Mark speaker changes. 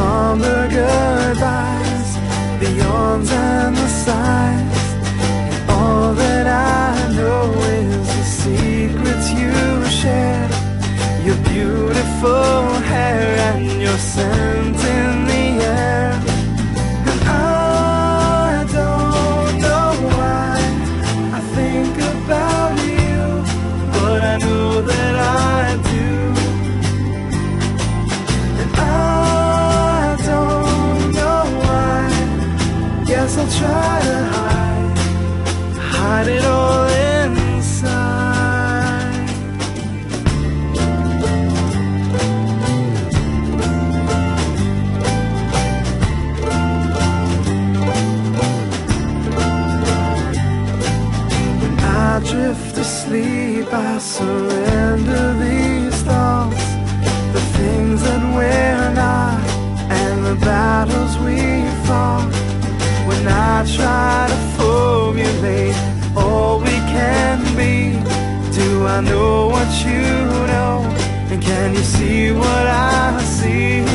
Speaker 1: somber goodbyes, the yawns and the sighs, and all that I know is the secrets you shared, your beautiful hair and your scent in the air. And I don't know why I think about you, but I know that I do. And I don't know why, guess I'll try to hide it all inside. I drift asleep, I surrender these thoughts, the things that we're not, and the battles we fought. When I try to formulate all we can be, do I know what you know? And can you see what I see?